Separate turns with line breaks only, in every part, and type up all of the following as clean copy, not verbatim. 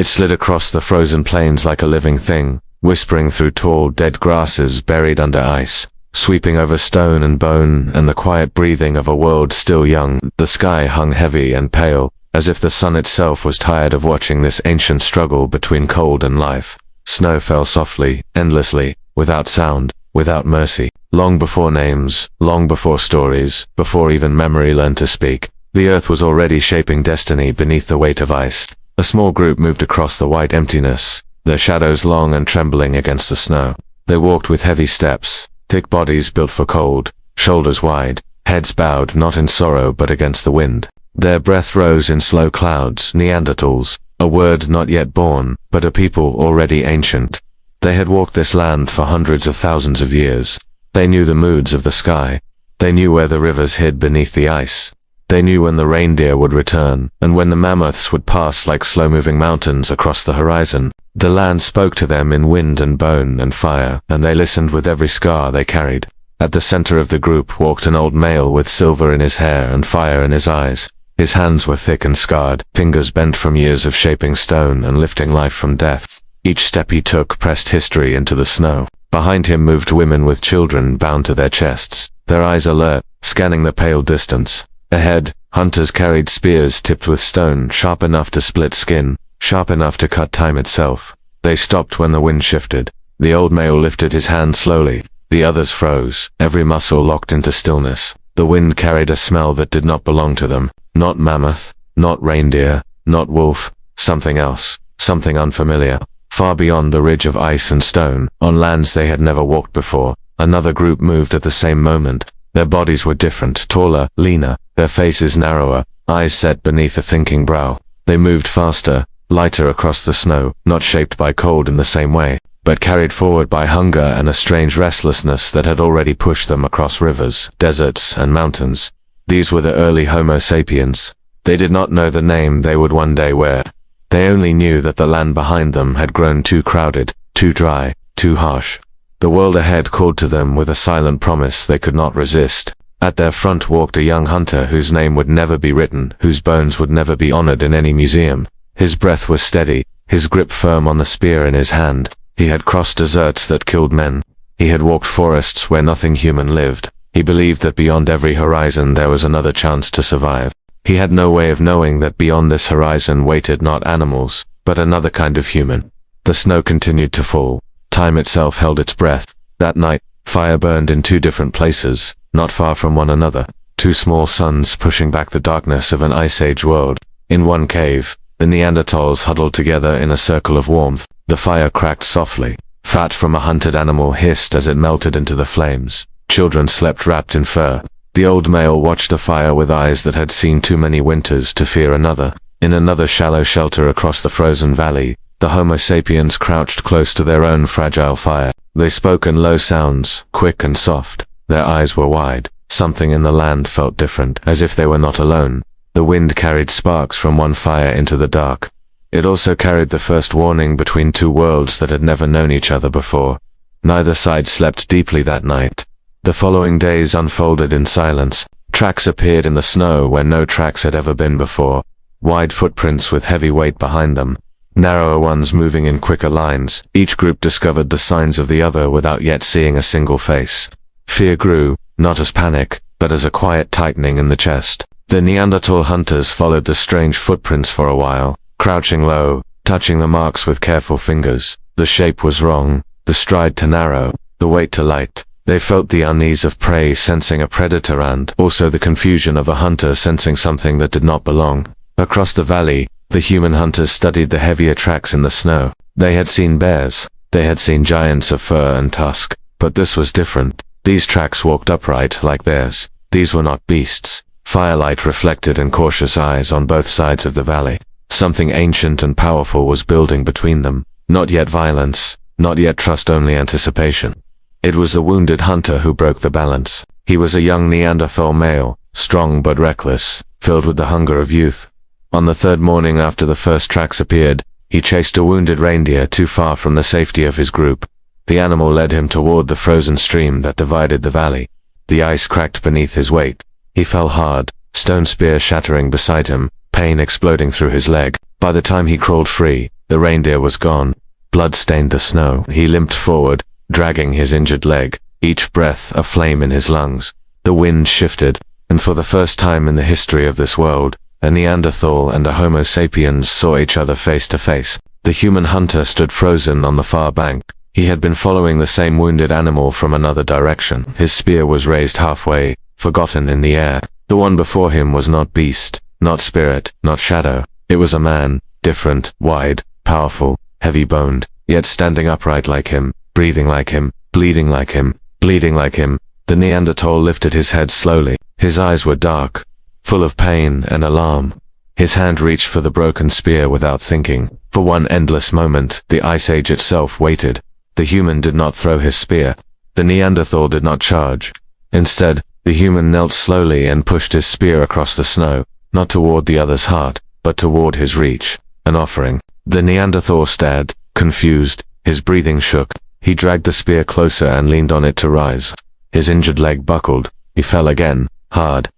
It slid across the frozen plains like a living thing, whispering through tall, dead grasses buried under ice, sweeping over stone and bone and the quiet breathing of a world still young. The sky hung heavy and pale, as if the sun itself was tired of watching this ancient struggle between cold and life. Snow fell softly, endlessly, without sound, without mercy. Long before names, long before stories, before even memory learned to speak, the earth was already shaping destiny beneath the weight of ice. A small group moved across the white emptiness, their shadows long and trembling against the snow. They walked with heavy steps, thick bodies built for cold, shoulders wide, heads bowed not in sorrow but against the wind. Their breath rose in slow clouds. Neanderthals, a word not yet born, but a people already ancient. They had walked this land for hundreds of thousands of years. They knew the moods of the sky. They knew where the rivers hid beneath the ice. They knew when the reindeer would return, and when the mammoths would pass like slow-moving mountains across the horizon. The land spoke to them in wind and bone and fire, and they listened with every scar they carried. At the center of the group walked an old male with silver in his hair and fire in his eyes. His hands were thick and scarred, fingers bent from years of shaping stone and lifting life from death. Each step he took pressed history into the snow. Behind him moved women with children bound to their chests, their eyes alert, scanning the pale distance. Ahead, hunters carried spears tipped with stone, sharp enough to split skin, sharp enough to cut time itself. They stopped when the wind shifted. The old male lifted his hand slowly. The others froze, every muscle locked into stillness. The wind carried a smell that did not belong to them. Not mammoth, not reindeer, not wolf, something else, something unfamiliar. Far beyond the ridge of ice and stone, on lands they had never walked before, another group moved at the same moment. Their bodies were different, taller, leaner, their faces narrower, eyes set beneath a thinking brow. They moved faster, lighter across the snow, not shaped by cold in the same way, but carried forward by hunger and a strange restlessness that had already pushed them across rivers, deserts, and mountains. These were the early Homo sapiens. They did not know the name they would one day wear. They only knew that the land behind them had grown too crowded, too dry, too harsh. The world ahead called to them with a silent promise they could not resist. At their front walked a young hunter whose name would never be written, whose bones would never be honored in any museum. His breath was steady, his grip firm on the spear in his hand. He had crossed deserts that killed men. He had walked forests where nothing human lived. He believed that beyond every horizon there was another chance to survive. He had no way of knowing that beyond this horizon waited not animals, but another kind of human. The snow continued to fall. Time itself held its breath. That night, fire burned in two different places, not far from one another. Two small suns pushing back the darkness of an ice age world. In one cave, the Neanderthals huddled together in a circle of warmth. The fire cracked softly. Fat from a hunted animal hissed as it melted into the flames. Children slept wrapped in fur. The old male watched the fire with eyes that had seen too many winters to fear another. In another shallow shelter across the frozen valley, the Homo sapiens crouched close to their own fragile fire. They spoke in low sounds, quick and soft. Their eyes were wide. Something in the land felt different, as if they were not alone. The wind carried sparks from one fire into the dark. It also carried the first warning between two worlds that had never known each other before. Neither side slept deeply that night. The following days unfolded in silence. Tracks appeared in the snow where no tracks had ever been before. Wide footprints with heavy weight behind them. Narrower ones moving in quicker lines. Each group discovered the signs of the other without yet seeing a single face. Fear grew, not as panic, but as a quiet tightening in the chest. The Neanderthal hunters followed the strange footprints for a while, crouching low, touching the marks with careful fingers. The shape was wrong, the stride too narrow, the weight too light. They felt the unease of prey sensing a predator and also the confusion of a hunter sensing something that did not belong. Across the valley, the human hunters studied the heavier tracks in the snow. They had seen bears. They had seen giants of fur and tusk. But this was different. These tracks walked upright like theirs. These were not beasts. Firelight reflected in cautious eyes on both sides of the valley. Something ancient and powerful was building between them. Not yet violence, not yet trust, only anticipation. It was the wounded hunter who broke the balance. He was a young Neanderthal male, strong but reckless, filled with the hunger of youth. On the third morning after the first tracks appeared, he chased a wounded reindeer too far from the safety of his group. The animal led him toward the frozen stream that divided the valley. The ice cracked beneath his weight. He fell hard, stone spear shattering beside him, pain exploding through his leg. By the time he crawled free, The reindeer was gone. Blood stained the snow. He limped forward, dragging his injured leg, each breath a flame in his lungs. The wind shifted, and for the first time in the history of this world, a Neanderthal and a Homo sapiens saw each other face to face. The human hunter stood frozen on the far bank. He had been following the same wounded animal from another direction. His spear was raised halfway, forgotten in the air. The one before him was not beast, not spirit, not shadow. It was a man, different, wide, powerful, heavy-boned, yet standing upright like him, breathing like him, bleeding like him, bleeding like him. The Neanderthal lifted his head slowly. His eyes were dark, full of pain and alarm. His hand reached for the broken spear without thinking. For one endless moment, the Ice Age itself waited. The human did not throw his spear. The Neanderthal did not charge. Instead, the human knelt slowly and pushed his spear across the snow, not toward the other's heart, but toward his reach, an offering. The Neanderthal stared, confused. His breathing shook. He dragged the spear closer and leaned on it to rise. His injured leg buckled. He fell again, hard.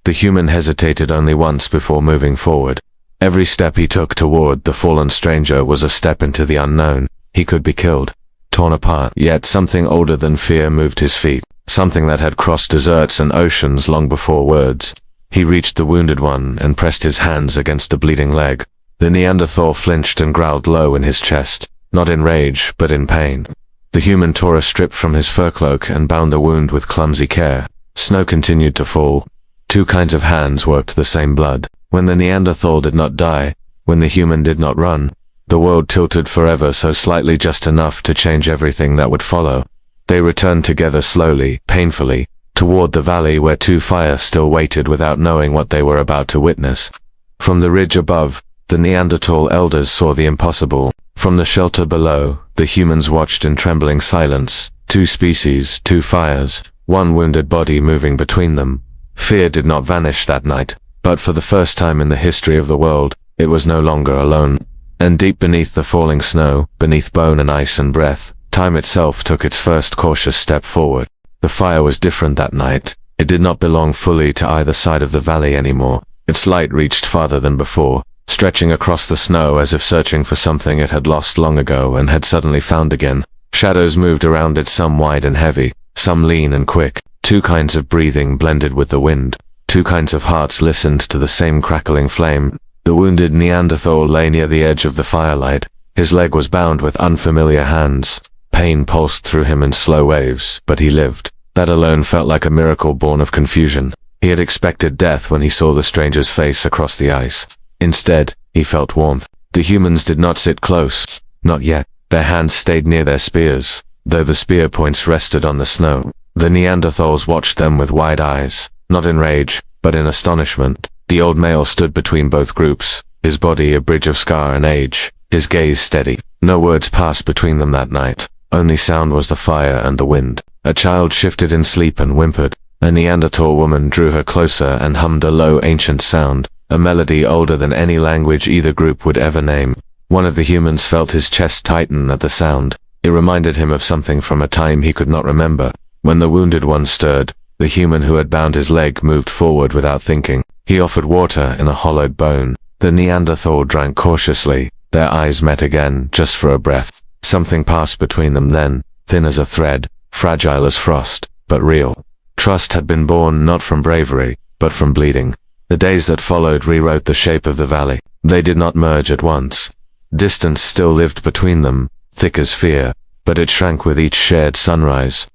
The human hesitated only once before moving forward. Every step he took toward the fallen stranger was a step into the unknown. He could be killed, torn apart. Yet something older than fear moved his feet, something that had crossed deserts and oceans long before words. He reached the wounded one and pressed his hands against the bleeding leg. The Neanderthal flinched and growled low in his chest, not in rage, but in pain. The human tore a strip from his fur cloak and bound the wound with clumsy care. Snow continued to fall. Two kinds of hands worked the same blood. When the Neanderthal did not die, when the human did not run, the world tilted forever, so slightly, just enough to change everything that would follow. They returned together slowly, painfully, toward the valley where two fires still waited without knowing what they were about to witness. From the ridge above, the Neanderthal elders saw the impossible. From the shelter below, the humans watched in trembling silence. Two species, two fires, one wounded body moving between them. Fear did not vanish that night, but for the first time in the history of the world, it was no longer alone. And deep beneath the falling snow, beneath bone and ice and breath, time itself took its first cautious step forward. The fire was different that night. It did not belong fully to either side of the valley anymore. Its light reached farther than before, stretching across the snow as if searching for something it had lost long ago and had suddenly found again. Shadows moved around it, some wide and heavy, some lean and quick. Two kinds of breathing blended with the wind. Two kinds of hearts listened to the same crackling flame. The wounded Neanderthal lay near the edge of the firelight. His leg was bound with unfamiliar hands. Pain pulsed through him in slow waves, but he lived. That alone felt like a miracle born of confusion. He had expected death when he saw the stranger's face across the ice. Instead, he felt warmth. The humans did not sit close. Not yet. Their hands stayed near their spears, though the spear points rested on the snow. The Neanderthals watched them with wide eyes, not in rage, but in astonishment. The old male stood between both groups, his body a bridge of scar and age, his gaze steady. No words passed between them that night. Only sound was the fire and the wind. A child shifted in sleep and whimpered. A Neanderthal woman drew her closer and hummed a low ancient sound, a melody older than any language either group would ever name. One of the humans felt his chest tighten at the sound. It reminded him of something from a time he could not remember. When the wounded one stirred, the human who had bound his leg moved forward without thinking. He offered water in a hollowed bone. The Neanderthal drank cautiously. Their eyes met again, just for a breath. Something passed between them then, thin as a thread, fragile as frost, but real. Trust had been born not from bravery, but from bleeding. The days that followed rewrote the shape of the valley. They did not merge at once. Distance still lived between them, thick as fear, but it shrank with each shared sunrise.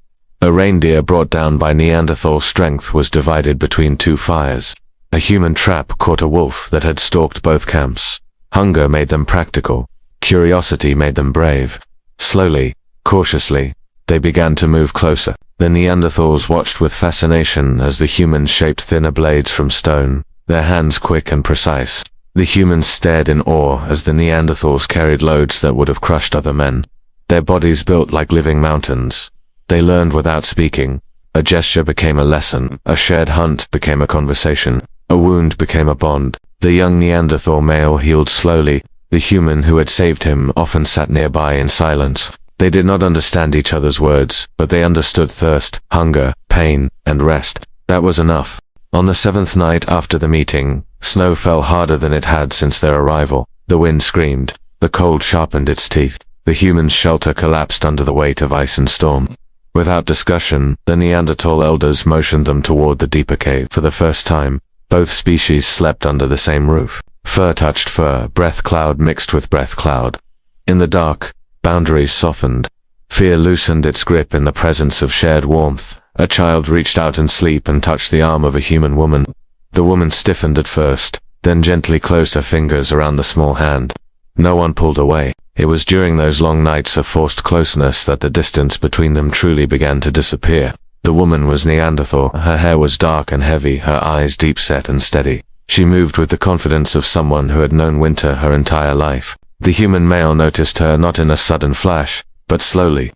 A reindeer brought down by Neanderthal strength was divided between two fires. A human trap caught a wolf that had stalked both camps. Hunger made them practical. Curiosity made them brave. Slowly, cautiously, they began to move closer. The Neanderthals watched with fascination as the humans shaped thinner blades from stone, their hands quick and precise. The humans stared in awe as the Neanderthals carried loads that would have crushed other men. Their bodies built like living mountains. They learned without speaking. A gesture became a lesson. A shared hunt became a conversation. A wound became a bond. The young Neanderthal male healed slowly. The human who had saved him often sat nearby in silence. They did not understand each other's words, but they understood thirst, hunger, pain, and rest. That was enough. On the seventh night after the meeting, snow fell harder than it had since their arrival. The wind screamed. The cold sharpened its teeth. The human's shelter collapsed under the weight of ice and storm. Without discussion, the Neanderthal elders motioned them toward the deeper cave. For the first time, both species slept under the same roof. Fur touched fur, breath cloud mixed with breath cloud. In the dark, boundaries softened. Fear loosened its grip in the presence of shared warmth. A child reached out in sleep and touched the arm of a human woman. The woman stiffened at first, then gently closed her fingers around the small hand. No one pulled away. It was during those long nights of forced closeness that the distance between them truly began to disappear. The woman was Neanderthal. Her hair was dark and heavy, her eyes deep-set and steady. She moved with the confidence of someone who had known winter her entire life. The human male noticed her not in a sudden flash, but slowly.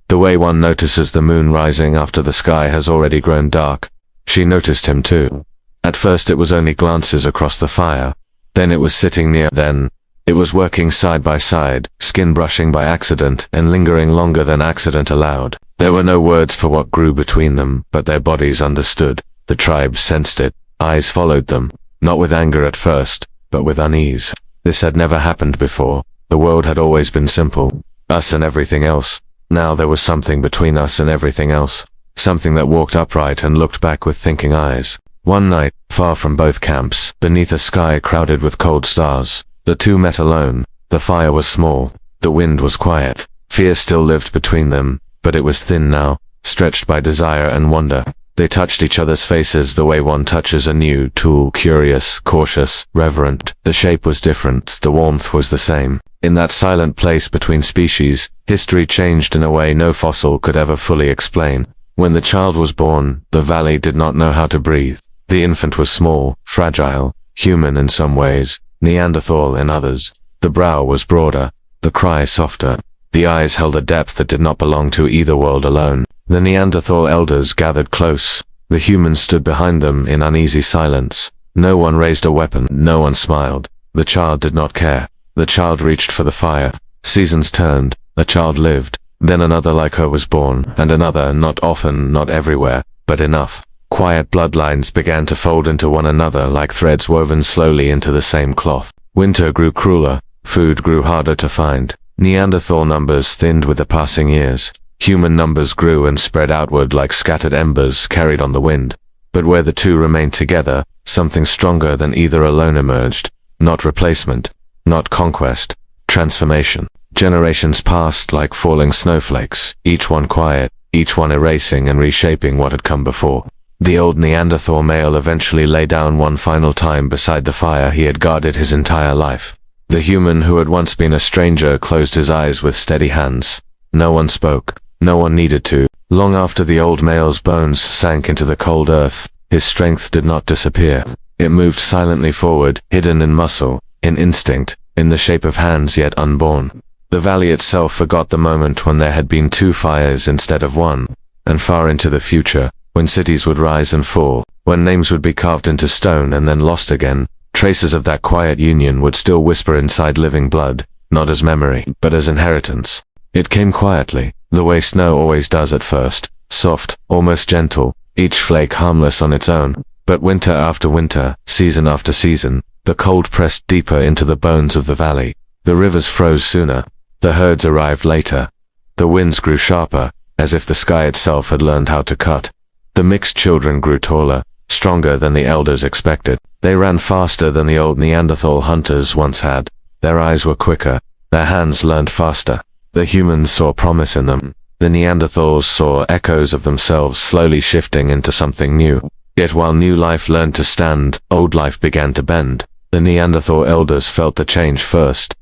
The way one notices the moon rising after the sky has already grown dark. She noticed him too. At first it was only glances across the fire. Then it was sitting near. Then it was working side by side, skin brushing by accident and lingering longer than accident allowed. There were no words for what grew between them, but their bodies understood. The tribe sensed it. Eyes followed them, not with anger at first, but with unease. This had never happened before. The world had always been simple. Us and everything else. Now there was something between us and everything else. Something that walked upright and looked back with thinking eyes. One night, far from both camps, beneath a sky crowded with cold stars, the two met alone. The fire was small. The wind was quiet. Fear still lived between them, but it was thin now, stretched by desire and wonder. They touched each other's faces the way one touches a new tool, curious, cautious, reverent. The shape was different, the warmth was the same. In that silent place between species, history changed in a way no fossil could ever fully explain. When the child was born, the valley did not know how to breathe. The infant was small, fragile, human in some ways, Neanderthal in others. The brow was broader, the cry softer. The eyes held a depth that did not belong to either world alone. The Neanderthal elders gathered close. The humans stood behind them in uneasy silence. No one raised a weapon, no one smiled. The child did not care. The child reached for the fire. Seasons turned. A child lived. Then another like her was born, and another, not often, not everywhere, but enough. Quiet bloodlines began to fold into one another like threads woven slowly into the same cloth. Winter grew crueler. Food grew harder to find. Neanderthal numbers thinned with the passing years. Human numbers grew and spread outward like scattered embers carried on the wind. But where the two remained together, something stronger than either alone emerged. Not replacement, not conquest, transformation. Generations passed like falling snowflakes, each one quiet, each one erasing and reshaping what had come before. The old Neanderthal male eventually lay down one final time beside the fire he had guarded his entire life. The human who had once been a stranger closed his eyes with steady hands. No one spoke. No one needed to. Long after the old male's bones sank into the cold earth, his strength did not disappear. It moved silently forward, hidden in muscle, in instinct, in the shape of hands yet unborn. The valley itself forgot the moment when there had been two fires instead of one, and far into the future, when cities would rise and fall, when names would be carved into stone and then lost again, traces of that quiet union would still whisper inside living blood, not as memory, but as inheritance. It came quietly, the way snow always does at first, soft, almost gentle, each flake harmless on its own. But winter after winter, season after season, the cold pressed deeper into the bones of the valley. The rivers froze sooner. The herds arrived later. The winds grew sharper, as if the sky itself had learned how to cut. The mixed children grew taller, stronger than the elders expected. They ran faster than the old Neanderthal hunters once had. Their eyes were quicker. Their hands learned faster. The humans saw promise in them. The Neanderthals saw echoes of themselves slowly shifting into something new. Yet while new life learned to stand, old life began to bend. The Neanderthal elders felt the change first.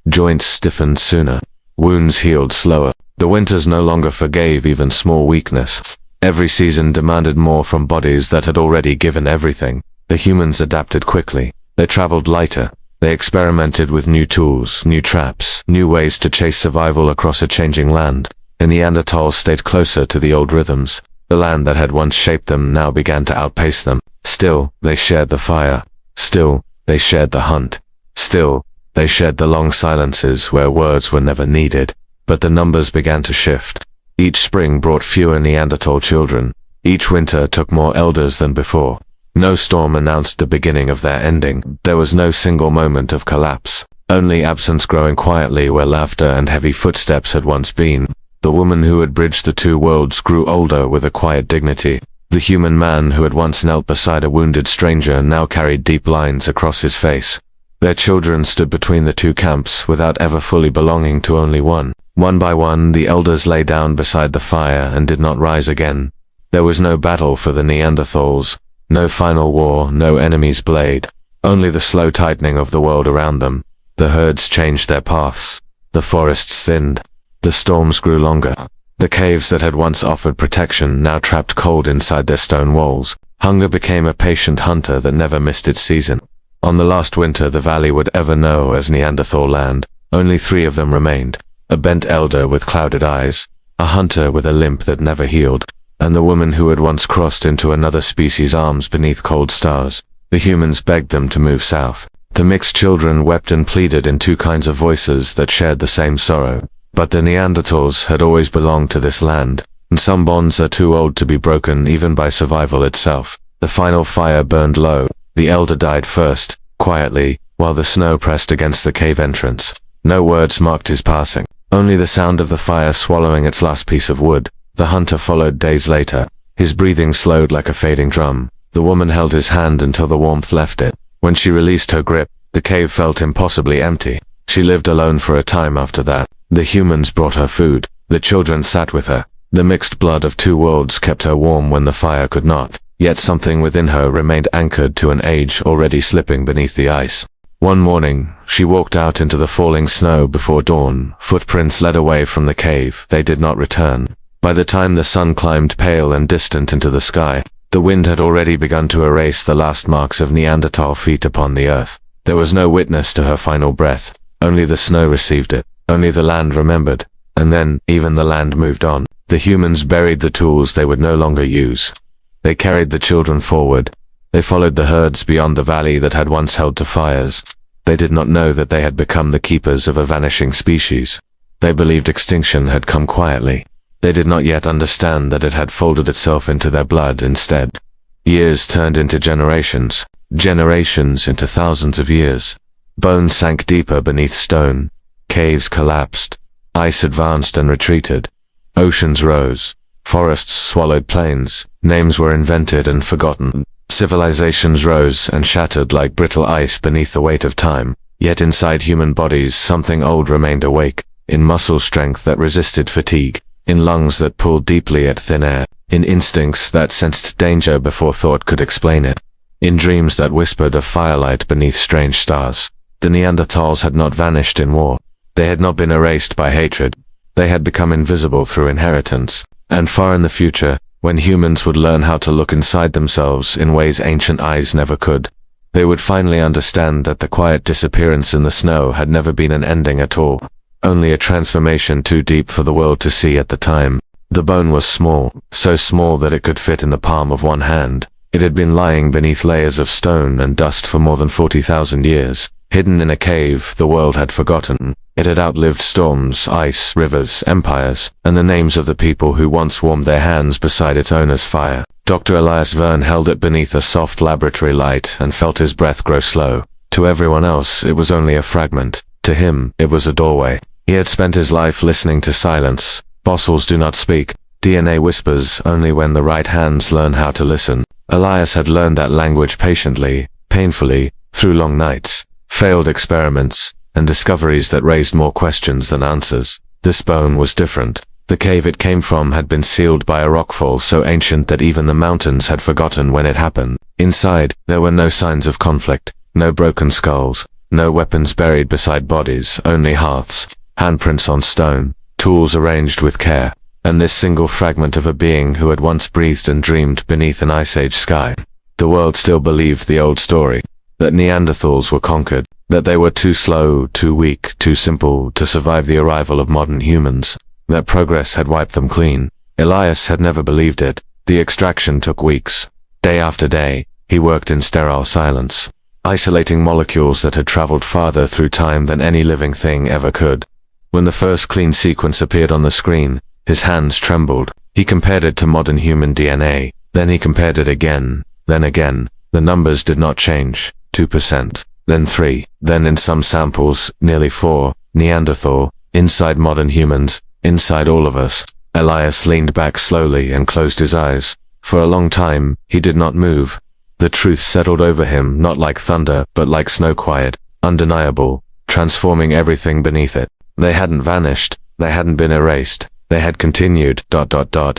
Joints stiffened sooner. Wounds healed slower. The winters no longer forgave even small weakness. Every season demanded more from bodies that had already given everything. The humans adapted quickly. They traveled lighter. They experimented with new tools, new traps, new ways to chase survival across a changing land. The Neanderthals stayed closer to the old rhythms. The land that had once shaped them now began to outpace them. Still, they shared the fire. Still, they shared the hunt. Still, they shared the long silences where words were never needed. But the numbers began to shift. Each spring brought fewer Neanderthal children. Each winter took more elders than before. No storm announced the beginning of their ending. There was no single moment of collapse. only absence growing quietly where laughter and heavy footsteps had once been. The woman who had bridged the two worlds grew older with a quiet dignity. The human man who had once knelt beside a wounded stranger now carried deep lines across his face. Their children stood between the two camps without ever fully belonging to only one. One by one, the elders lay down beside the fire and did not rise again. There was no battle for the Neanderthals, no final war, no enemy's blade, only the slow tightening of the world around them. The herds changed their paths. The forests thinned. The storms grew longer. The caves that had once offered protection now trapped cold inside their stone walls. Hunger became a patient hunter that never missed its season. On the last winter the valley would ever know as Neanderthal land, only 3 of them remained. A bent elder with clouded eyes, a hunter with a limp that never healed, and the woman who had once crossed into another species' arms beneath cold stars. The humans begged them to move south. The mixed children wept and pleaded in 2 kinds of voices that shared the same sorrow. But the Neanderthals had always belonged to this land, and some bonds are too old to be broken even by survival itself. The final fire burned low. The elder died first, quietly, while the snow pressed against the cave entrance. No words marked his passing, only the sound of the fire swallowing its last piece of wood. The hunter followed days later. His breathing slowed like a fading drum. The woman held his hand until the warmth left it. When she released her grip, the cave felt impossibly empty. She lived alone for a time after that. The humans brought her food. The children sat with her. The mixed blood of 2 worlds kept her warm when the fire could not. Yet something within her remained anchored to an age already slipping beneath the ice. One morning, she walked out into the falling snow before dawn. Footprints led away from the cave. They did not return. By the time the sun climbed pale and distant into the sky, the wind had already begun to erase the last marks of Neanderthal feet upon the earth. There was no witness to her final breath. Only the snow received it. Only the land remembered. And then, even the land moved on. The humans buried the tools they would no longer use. They carried the children forward. They followed the herds beyond the valley that had once held to fires. They did not know that they had become the keepers of a vanishing species. They believed extinction had come quietly. They did not yet understand that it had folded itself into their blood instead. Years turned into generations. Generations into thousands of years. Bones sank deeper beneath stone. Caves collapsed. Ice advanced and retreated. Oceans rose. Forests swallowed plains. Names were invented and forgotten. Civilizations rose and shattered like brittle ice beneath the weight of time. Yet inside human bodies something old remained awake, in muscle strength that resisted fatigue, in lungs that pulled deeply at thin air, in instincts that sensed danger before thought could explain it, in dreams that whispered of firelight beneath strange stars. The Neanderthals had not vanished in war. They had not been erased by hatred. They had become invisible through inheritance. And far in the future, when humans would learn how to look inside themselves in ways ancient eyes never could, they would finally understand that the quiet disappearance in the snow had never been an ending at all, only a transformation too deep for the world to see at the time. The bone was small, so small that it could fit in the palm of one hand. It had been lying beneath layers of stone and dust for more than 40,000 years. Hidden in a cave the world had forgotten. It had outlived storms, ice, rivers, empires, and the names of the people who once warmed their hands beside its owner's fire. Dr. Elias Verne held it beneath a soft laboratory light and felt his breath grow slow. To everyone else, it was only a fragment. To him, it was a doorway. He had spent his life listening to silence. Fossils do not speak. DNA whispers only when the right hands learn how to listen. Elias had learned that language patiently, painfully, through long nights, failed experiments, and discoveries that raised more questions than answers. This bone was different. The cave it came from had been sealed by a rockfall so ancient that even the mountains had forgotten when it happened. Inside, there were no signs of conflict, no broken skulls, no weapons buried beside bodies, only hearths, handprints on stone, tools arranged with care, and this single fragment of a being who had once breathed and dreamed beneath an ice age sky. The world still believed the old story, that Neanderthals were conquered, that they were too slow, too weak, too simple to survive the arrival of modern humans, that progress had wiped them clean. Elias had never believed it. The extraction took weeks. Day after day, he worked in sterile silence, isolating molecules that had traveled farther through time than any living thing ever could. When the first clean sequence appeared on the screen, his hands trembled. He compared it to modern human DNA. Then he compared it again, then again. The numbers did not change. 2%. then 3, then in some samples, nearly 4, Neanderthal, inside modern humans, inside all of us. Elias leaned back slowly and closed his eyes. For a long time, he did not move. The truth settled over him, not like thunder, but like snow, quiet, undeniable, transforming everything beneath it. They hadn't vanished, they hadn't been erased, they had continued,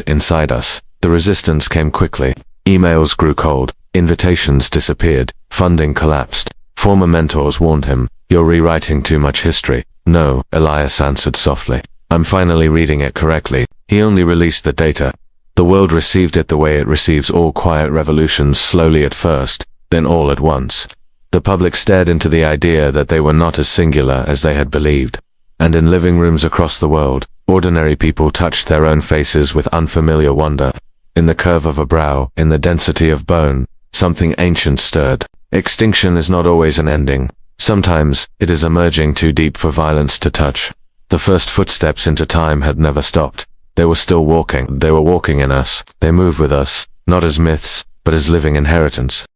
inside us. The resistance came quickly. Emails grew cold, invitations disappeared, funding collapsed. Former mentors warned him, "You're rewriting too much history." "No," Elias answered softly. "I'm finally reading it correctly." He only released the data. The world received it the way it receives all quiet revolutions, slowly at first, then all at once. The public stared into the idea that they were not as singular as they had believed. And in living rooms across the world, ordinary people touched their own faces with unfamiliar wonder. In the curve of a brow, in the density of bone, something ancient stirred. Extinction is not always an ending. Sometimes, it is emerging too deep for violence to touch. The first footsteps into time had never stopped. They were still walking. They were walking in us. They move with us, not as myths, but as living inheritance.